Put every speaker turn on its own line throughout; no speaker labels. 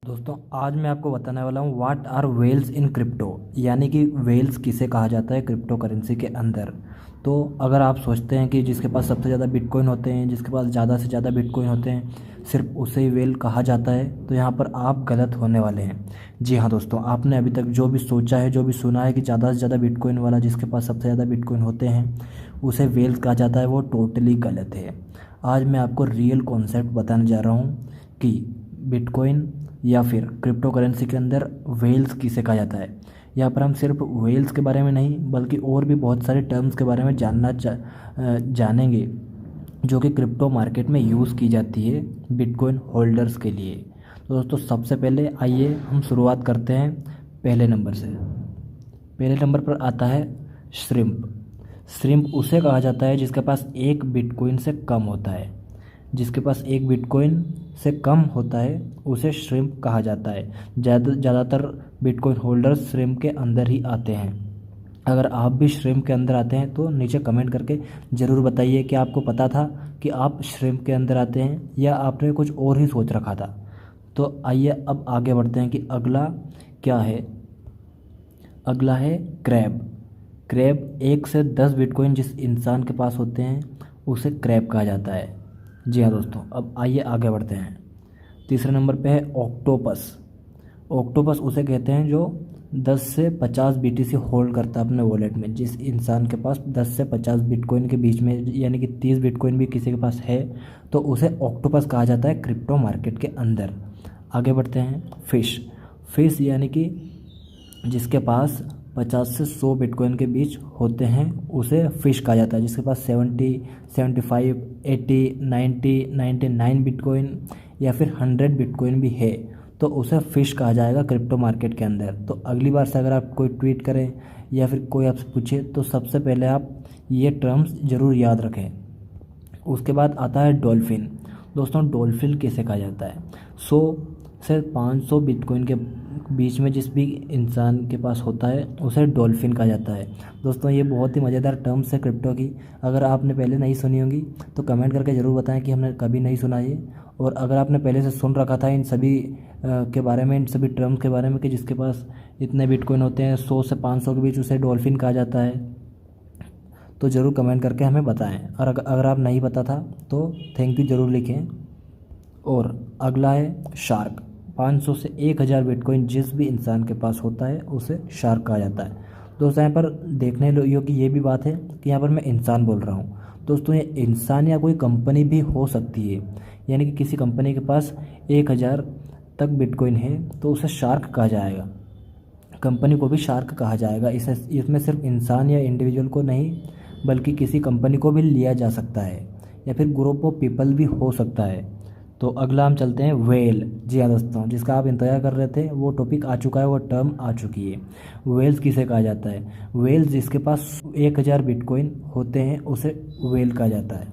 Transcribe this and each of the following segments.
दोस्तों आज मैं आपको बताने वाला हूँ what are whales in crypto, यानी कि वेल्स किसे कहा जाता है क्रिप्टो करेंसी के अंदर। तो अगर आप सोचते हैं कि जिसके पास सबसे ज़्यादा बिटकॉइन होते हैं, जिसके पास ज़्यादा से ज़्यादा बिटकॉइन होते हैं, सिर्फ उसे ही वेल कहा जाता है, तो यहाँ पर आप गलत होने वाले हैं। जी हाँ दोस्तों, आपने अभी तक जो भी सोचा है, जो भी सुना है कि ज़्यादा से ज़्यादा बिटकॉइन वाला, जिसके पास सबसे ज़्यादा बिटकॉइन होते हैं उसे वेल कहा जाता है, वो टोटली गलत है। आज मैं आपको रियल कॉन्सेप्ट बताने जा रहा हूँ कि बिटकॉइन या फिर क्रिप्टो करेंसी के अंदर वेल्स किसे कहा जाता है। यहाँ पर हम सिर्फ वेल्स के बारे में नहीं बल्कि और भी बहुत सारे टर्म्स के बारे में जानेंगे जो कि क्रिप्टो मार्केट में यूज़ की जाती है बिटकॉइन होल्डर्स के लिए। तो दोस्तों सबसे पहले आइए हम शुरुआत करते हैं पहले नंबर से। पहले नंबर पर आता है श्रिम्प। श्रिम्प उसे कहा जाता है जिसके पास एक बिटकॉइन से कम होता है। जिसके पास एक बिटकॉइन से कम होता है उसे श्रिम्प कहा जाता है। ज़्यादातर बिटकॉइन होल्डर्स श्रिम्प के अंदर ही आते हैं। अगर आप भी श्रिम्प के अंदर आते हैं तो नीचे कमेंट करके ज़रूर बताइए कि आपको पता था कि आप श्रिम्प के अंदर आते हैं या आपने कुछ और ही सोच रखा था। तो आइए अब आगे बढ़ते हैं कि अगला क्या है। अगला है क्रैब। क्रैब 1 से 10 बिटकॉइन जिस इंसान के पास होते हैं उसे क्रैब कहा जाता है। जी हाँ दोस्तों, अब आइए आगे बढ़ते हैं। तीसरे नंबर पे है ऑक्टोपस। ऑक्टोपस उसे कहते हैं जो 10 से 50 बीटीसी होल्ड करता है अपने वॉलेट में। जिस इंसान के पास 10 से 50 बिटकॉइन के बीच में, यानी कि 30 बिटकॉइन भी किसी के पास है, तो उसे ऑक्टोपस कहा जाता है क्रिप्टो मार्केट के अंदर। आगे बढ़ते हैं फिश। फिश यानी कि जिसके पास 50 से 100 बिटकॉइन के बीच होते हैं उसे फ़िश कहा जाता है। जिसके पास 70, 75, 80, 90, 99 बिटकॉइन या फिर 100 बिटकॉइन भी है तो उसे फ़िश कहा जाएगा क्रिप्टो मार्केट के अंदर। तो अगली बार से अगर आप कोई ट्वीट करें या फिर कोई आपसे पूछे तो सबसे पहले आप ये टर्म्स ज़रूर याद रखें। उसके बाद आता है डॉल्फिन। दोस्तों डॉल्फिन किसे कहा जाता है? 100 से 500 बिटकॉइन के बीच में जिस भी इंसान के पास होता है उसे डॉल्फिन कहा जाता है। दोस्तों ये बहुत ही मज़ेदार टर्म्स है क्रिप्टो की। अगर आपने पहले नहीं सुनी होंगी तो कमेंट करके ज़रूर बताएं कि हमने कभी नहीं सुना ये। और अगर आपने पहले से सुन रखा था इन सभी के बारे में, इन सभी टर्म्स के बारे में कि जिसके पास इतने बिटकॉइन होते हैं 100 से 500 के बीच, उसे डॉल्फिन कहा जाता है, तो ज़रूर कमेंट करके हमें बताएं। और अगर आप नहीं पता था तो थैंक यू ज़रूर लिखें। और अगला है शार्क। 500 से 1000 बिटकॉइन जिस भी इंसान के पास होता है उसे शार्क कहा जाता है। दोस्तों यहाँ पर देखने योग्य ये भी बात है कि यहाँ पर मैं इंसान बोल रहा हूँ। दोस्तों ये इंसान या कोई कंपनी भी हो सकती है, यानी कि किसी कंपनी के पास 1000 तक बिटकॉइन है तो उसे शार्क कहा जाएगा, कंपनी को भी शार्क कहा जाएगा। इसमें सिर्फ इंसान या इंडिविजुअल को नहीं बल्कि किसी कंपनी को भी लिया जा सकता है या फिर ग्रुप ऑफ पीपल भी हो सकता है। तो अगला हम चलते हैं वेल। जी हाँ दोस्तों, जिसका आप इंतजार कर रहे थे वो टॉपिक आ चुका है, वो टर्म आ चुकी है। वेल्स किसे कहा जाता है? वेल्स जिसके पास 1000 बिटकॉइन होते हैं उसे वेल कहा जाता है।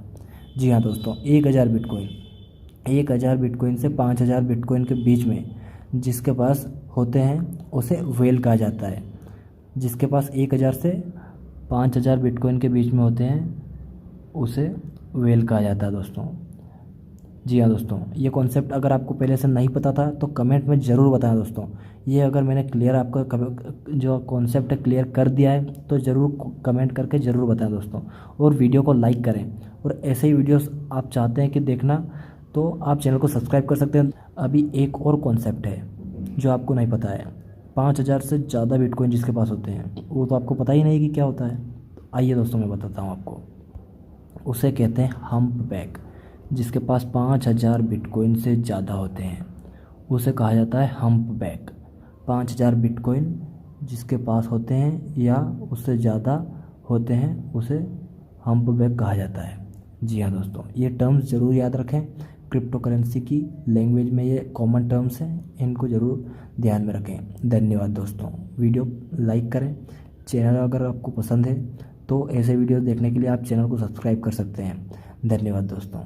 जी हाँ दोस्तों, 1000 बिटकॉइन, 1000 बिटकॉइन से 5000 बिटकॉइन के बीच में जिसके पास होते हैं उसे वेल कहा जाता है। जिसके पास 1000 से 5000 बिटकॉइन के बीच में होते हैं उसे वेल कहा जाता है दोस्तों। जी हाँ दोस्तों, ये कॉन्सेप्ट अगर आपको पहले से नहीं पता था तो कमेंट में ज़रूर बताएं दोस्तों। ये अगर मैंने क्लियर आपका जो कॉन्सेप्ट है क्लियर कर दिया है तो ज़रूर कमेंट करके ज़रूर बताएं दोस्तों। और वीडियो को लाइक करें। और ऐसे ही वीडियोस आप चाहते हैं कि देखना तो आप चैनल को सब्सक्राइब कर सकते हैं। अभी एक और कॉन्सेप्ट है जो आपको नहीं पता है। 5000 से ज़्यादा बिटकॉइन जिसके पास होते हैं वो तो आपको पता ही नहीं कि क्या होता है। आइए दोस्तों मैं बताता हूँ आपको। उसे कहते हैं हम्प बैक। जिसके पास 5000 बिटकॉइन से ज़्यादा होते हैं उसे कहा जाता है हम्प बैक। 5000 बिटकॉइन जिसके पास होते हैं या उससे ज़्यादा होते हैं उसे हम्प बैक कहा जाता है। जी हाँ दोस्तों, ये टर्म्स ज़रूर याद रखें। क्रिप्टो करेंसी की लैंग्वेज में ये कॉमन टर्म्स हैं, इनको ज़रूर ध्यान में रखें। धन्यवाद दोस्तों। वीडियो लाइक करें। चैनल अगर आपको पसंद है तो ऐसे वीडियो देखने के लिए आप चैनल को सब्सक्राइब कर सकते हैं। धन्यवाद दोस्तों।